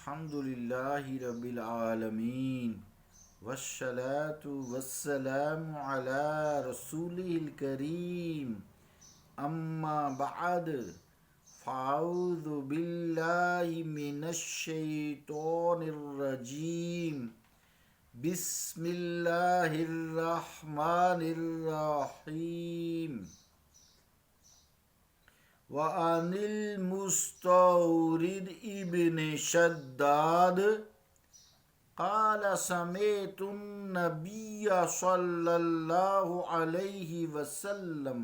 الحمد للہ رب العالمین والصلاة والسلام علی رسولہ الکریم اما بعد فاعوذ باللہ من الشیطان الرجیم بسم اللہ الرحمن الرحیم وعن المستورد ابن شداد قال سمعت النبي صلى الله عليه وسلم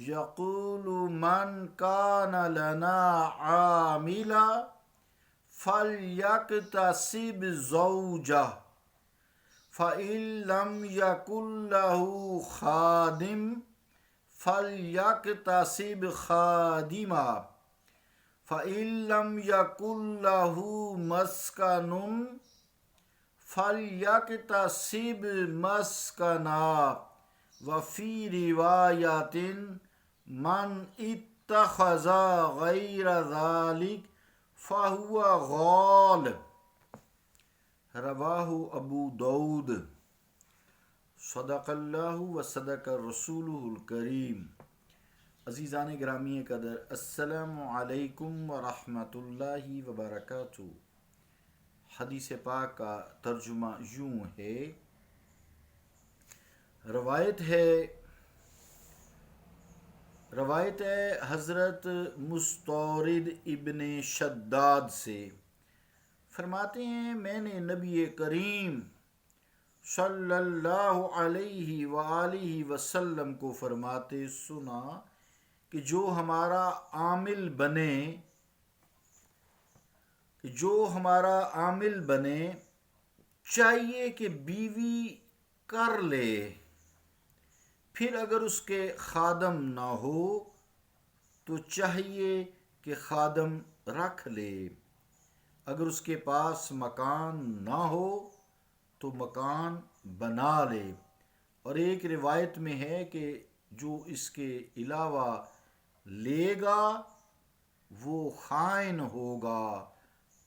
يقول من كان لنا عاملا فليكتسب زوجه فإن لم يكن له خادم فَلْيَكْتَسِبْ خَادِمًا فَإِن لَّمْ يَكُن لَّهُ مَسْكَنٌ فَلْيَكْتَسِبْ مَسْكَنًا وَفِي رِوَايَةٍ مَّنْ اتَّخَذَ غَيْرَ ذَلِكَ فَهُوَ غَالٌ رواہ ابو داؤد صدق اللہ و صدق رسولہ الکریم۔ عزیزان گرامی قدر، السلام علیکم ورحمۃ اللہ وبرکاتہ۔ حدیث پاک کا ترجمہ یوں ہے، روایت ہے حضرت مستورد ابن شداد سے، فرماتے ہیں میں نے نبی کریم صلی اللہ علیہ وآلہ وسلم کو فرماتے سنا کہ جو ہمارا عامل بنے چاہیے کہ بیوی کر لے، پھر اگر اس کے خادم نہ ہو تو چاہیے کہ خادم رکھ لے، اگر اس کے پاس مکان نہ ہو تو مکان بنا لے، اور ایک روایت میں ہے کہ جو اس کے علاوہ لے گا وہ خائن ہوگا۔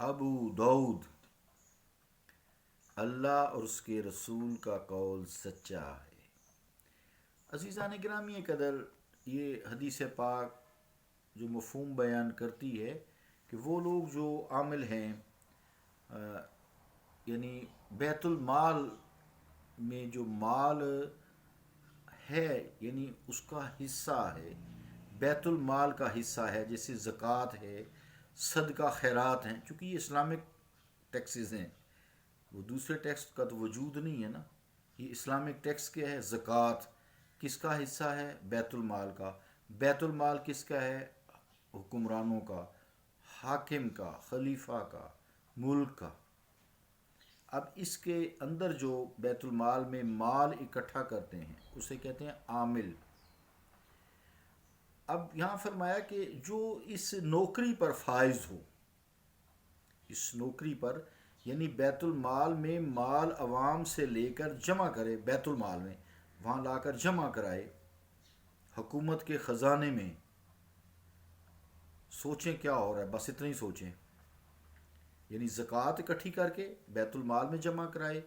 ابو داؤد۔ اللہ اور اس کے رسول کا قول سچا ہے۔ عزیزان گرامی قدر، یہ حدیث پاک جو مفہوم بیان کرتی ہے کہ وہ لوگ جو عامل ہیں، یعنی بیت المال میں جو مال ہے یعنی اس کا حصہ ہے، بیت المال کا حصہ ہے، جیسے زکوٰۃ ہے، صدقہ خیرات ہیں، چونکہ یہ اسلامک ٹیکسز ہیں، وہ دوسرے ٹیکس کا تو وجود نہیں ہے نا، یہ اسلامک ٹیکس کیا ہے؟ زکوٰۃ کس کا حصہ ہے؟ بیت المال کا۔ بیت المال کس کا ہے؟ حکمرانوں کا، حاکم کا، خلیفہ کا، ملک کا۔ اب اس کے اندر جو بیت المال میں مال اکٹھا کرتے ہیں اسے کہتے ہیں عامل۔ اب یہاں فرمایا کہ جو اس نوکری پر فائز ہو، اس نوکری پر یعنی بیت المال میں مال عوام سے لے کر جمع کرے، بیت المال میں وہاں لا کر جمع کرائے، حکومت کے خزانے میں۔ سوچیں کیا ہو رہا ہے، بس اتنا ہی سوچیں، یعنی زکوٰۃ اکٹھی کر کے بیت المال میں جمع کرائے،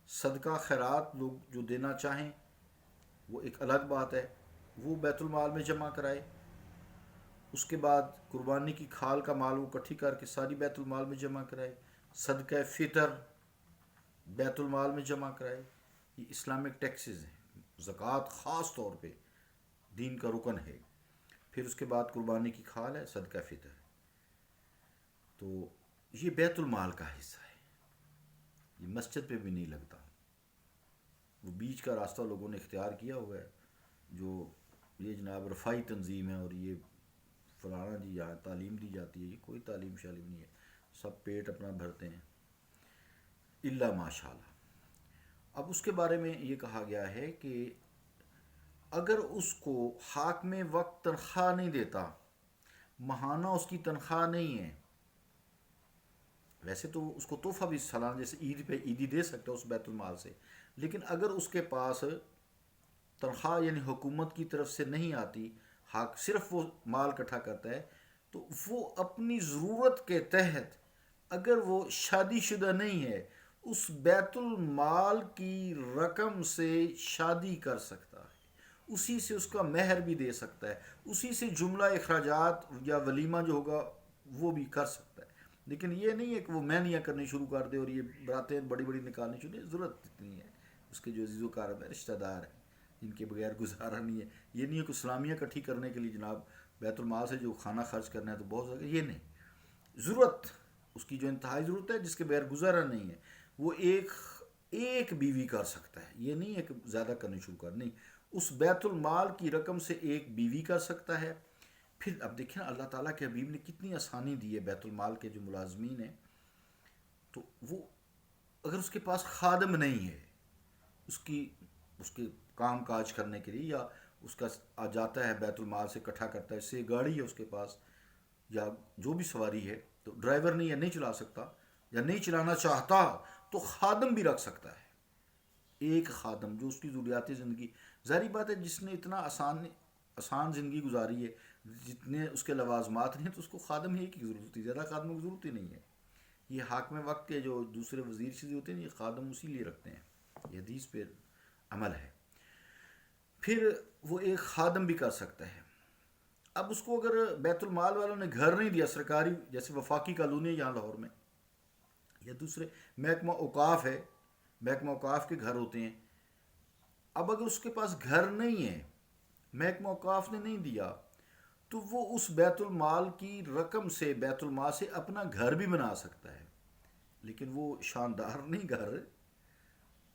صدقہ خیرات لوگ جو دینا چاہیں وہ ایک الگ بات ہے، وہ بیت المال میں جمع کرائے۔ اس کے بعد قربانی کی کھال کا مال وہ اکٹھی کر کے ساری بیت المال میں جمع کرائے، صدقہ فطر بیت المال میں جمع کرائے۔ یہ اسلامک ٹیکسز ہیں، زکوٰۃ خاص طور پہ دین کا رکن ہے۔ پھر اس کے بعد قربانی کی کھال ہے، صدقہ فطر، تو یہ بیت المال کا حصہ ہے، یہ مسجد پہ بھی نہیں لگتا، وہ بیچ کا راستہ لوگوں نے اختیار کیا ہوا ہے، جو یہ جناب رفاعی تنظیم ہے اور یہ فلانا جی یہاں تعلیم دی جاتی ہے، یہ کوئی تعلیم شالیم نہیں ہے، سب پیٹ اپنا بھرتے ہیں الا ماشاء اللہ۔ اب اس کے بارے میں یہ کہا گیا ہے کہ اگر اس کو حاکم وقت تنخواہ نہیں دیتا، ماہانہ اس کی تنخواہ نہیں ہے، ویسے تو اس کو تحفہ بھی سالانہ جیسے عید پہ عیدی دے سکتا ہے اس بیت المال سے، لیکن اگر اس کے پاس تنخواہ یعنی حکومت کی طرف سے نہیں آتی، صرف وہ مال اکٹھا کرتا ہے، تو وہ اپنی ضرورت کے تحت اگر وہ شادی شدہ نہیں ہے اس بیت المال کی رقم سے شادی کر سکتا ہے، اسی سے اس کا مہر بھی دے سکتا ہے، اسی سے جملہ اخراجات یا ولیمہ جو ہوگا وہ بھی کر سکتا ہے. لیکن یہ نہیں ہے کہ وہ مہنیاں کرنی شروع کر دے اور یہ براتیں بڑی بڑی نکالنی شروع. ضرورت اتنی ہے اس کے جو عزیز و کارب ہے، رشتہ دار ہیں جن کے بغیر گزارا نہیں ہے. یہ نہیں ہے کہ اسلامیہ اکٹھی کرنے کے لیے جناب بیت المال سے جو کھانا خرچ کرنا ہے تو بہت زیادہ، یہ نہیں. ضرورت اس کی جو انتہائی ضرورت ہے جس کے بغیر گزارا نہیں ہے وہ ایک بیوی کر سکتا ہے. یہ نہیں ہے کہ زیادہ کرنے شروع کر، نہیں، اس بیت المال کی رقم سے ایک بیوی کر سکتا ہے. پھر اب دیکھیں نا اللہ تعالیٰ کے حبیب نے کتنی آسانی دی ہے بیت المال کے جو ملازمین ہیں. تو وہ اگر اس کے پاس خادم نہیں ہے اس کے کام کاج کرنے کے لیے، یا اس کا جاتا ہے بیت المال سے اکٹھا کرتا ہے، اس سے گاڑی ہے اس کے پاس یا جو بھی سواری ہے، تو ڈرائیور نہیں ہے، نہیں چلا سکتا یا نہیں چلانا چاہتا تو خادم بھی رکھ سکتا ہے. ایک خادم جو اس کی ضروریات زندگی، ظاہری بات ہے جس نے اتنا آسان زندگی گزاری ہے، جتنے اس کے لوازمات نہیں ہیں، تو اس کو خادم ہی کی ضرورت ہوتی ہے، زیادہ خادموں کی ضرورت ہی نہیں ہے. یہ حاکم وقت کے جو دوسرے وزیر چیزیں ہوتے ہیں یہ خادم اسی لیے رکھتے ہیں. یہ حدیث پہ عمل ہے. پھر وہ ایک خادم بھی کر سکتا ہے. اب اس کو اگر بیت المال والوں نے گھر نہیں دیا سرکاری، جیسے وفاقی کالونی ہے یہاں لاہور میں، یا دوسرے محکمہ اوقاف ہے، محکمہ اوقاف کے گھر ہوتے ہیں. اب اگر اس کے پاس گھر نہیں ہے، محکمہ اوقاف نے نہیں دیا، تو وہ اس بیت المال کی رقم سے، بیت المال سے اپنا گھر بھی بنا سکتا ہے. لیکن وہ شاندار نہیں گھر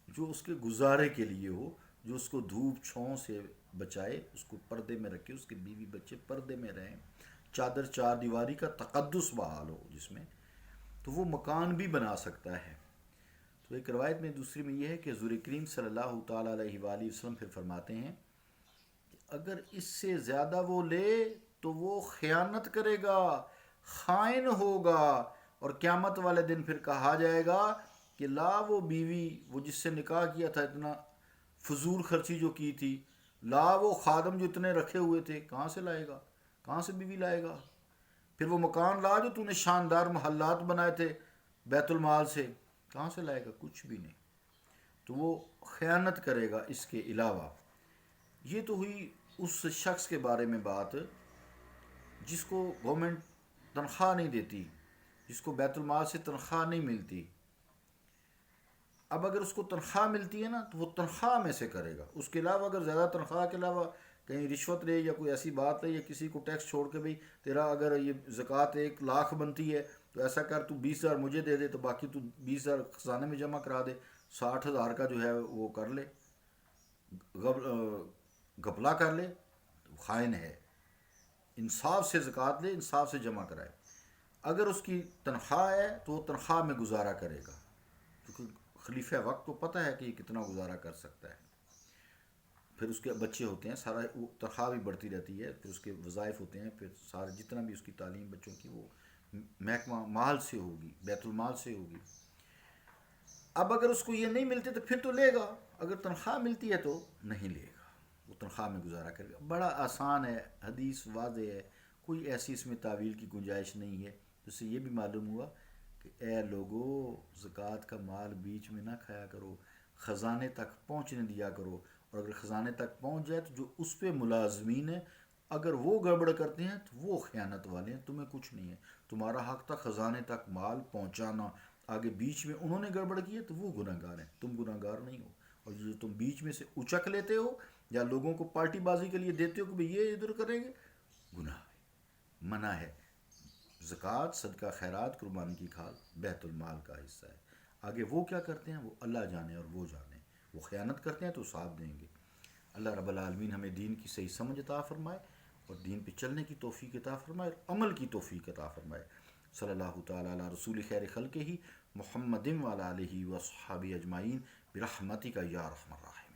جو اس کے گزارے کے لیے ہو، جو اس کو دھوپ چھاؤں سے بچائے، اس کو پردے میں رکھے، اس کے بیوی بچے پردے میں رہیں، چادر چار دیواری کا تقدس بحال ہو جس میں، تو وہ مکان بھی بنا سکتا ہے. تو ایک روایت میں دوسری میں یہ ہے کہ حضور کریم صلی اللہ تعالیٰ علیہ وآلہ وسلم پھر فرماتے ہیں کہ اگر اس سے زیادہ وہ لے تو وہ خیانت کرے گا، خائن ہوگا، اور قیامت والے دن پھر کہا جائے گا کہ لا وہ بیوی، وہ جس سے نکاح کیا تھا، اتنا فضول خرچی جو کی تھی، لا وہ خادم جو اتنے رکھے ہوئے تھے، کہاں سے لائے گا، کہاں سے بیوی لائے گا. پھر وہ مکان لا جو تو نے شاندار محلات بنائے تھے بیت المال سے، کہاں سے لائے گا، کچھ بھی نہیں. تو وہ خیانت کرے گا. اس کے علاوہ یہ تو ہوئی اس شخص کے بارے میں بات جس کو گورنمنٹ تنخواہ نہیں دیتی، جس کو بیت المال سے تنخواہ نہیں ملتی. اب اگر اس کو تنخواہ ملتی ہے نا تو وہ تنخواہ میں سے کرے گا. اس کے علاوہ اگر زیادہ تنخواہ کے علاوہ کہیں رشوت لے یا کوئی ایسی بات لے یا کسی کو ٹیکس چھوڑ کے بھئی تیرا اگر یہ زکوٰۃ 1,00,000 بنتی ہے تو ایسا کر تو 20,000 مجھے دے دے، تو باقی تو 20,000 خزانے میں جمع کرا دے، 60,000 کا جو ہے وہ کر لے، گھپلا کر لے، خائن ہے. انصاف سے زکوٰۃ لے، انصاف سے جمع کرائے. اگر اس کی تنخواہ ہے تو وہ تنخواہ میں گزارا کرے گا، کیونکہ خلیفہ وقت کو پتہ ہے کہ یہ کتنا گزارا کر سکتا ہے. پھر اس کے بچے ہوتے ہیں، سارا تنخواہ بھی بڑھتی رہتی ہے، پھر اس کے وظائف ہوتے ہیں، پھر سارے جتنا بھی اس کی تعلیم بچوں کی وہ محکمہ مال سے ہوگی، بیت المال سے ہوگی. اب اگر اس کو یہ نہیں ملتے تو پھر تو لے گا، اگر تنخواہ ملتی ہے تو نہیں لے گا، وہ تنخواہ میں گزارا کرے گا. بڑا آسان ہے، حدیث واضح ہے، کوئی ایسی اس میں تعویل کی گنجائش نہیں ہے. اس سے یہ بھی معلوم ہوا کہ اے لوگو، زکوٰۃ کا مال بیچ میں نہ کھایا کرو، خزانے تک پہنچنے دیا کرو. اور اگر خزانے تک پہنچ جائے تو جو اس پہ ملازمین ہیں اگر وہ گڑبڑ کرتے ہیں تو وہ خیانت والے ہیں، تمہیں کچھ نہیں ہے. تمہارا حق تھا خزانے تک مال پہنچانا، آگے بیچ میں انہوں نے گڑبڑ کی ہے تو وہ گناہ گار ہیں، تم گناہ گار نہیں ہو. اور جو تم بیچ میں سے اچک لیتے ہو یا لوگوں کو پارٹی بازی کے لیے دیتے ہو کہ بھئی یہ ادھر کریں گے، گناہ ہے، منع ہے. زکوٰۃ، صدقہ خیرات، قربانی کی کھال بیت المال کا حصہ ہے. آگے وہ کیا کرتے ہیں وہ اللہ جانے اور وہ جانے. وہ خیانت کرتے ہیں تو ساتھ دیں گے. اللہ رب العالمین ہمیں دین کی صحیح سمجھ عطا فرمائے اور دین پہ چلنے کی توفیق عطا فرمائے اور عمل کی توفیق عطا فرمائے. صلی اللہ تعالیٰ علی رسول خیر خلقہ محمد وعلی آلہ وصحبہ اجمعین برحمتک یا ارحم الراحمین.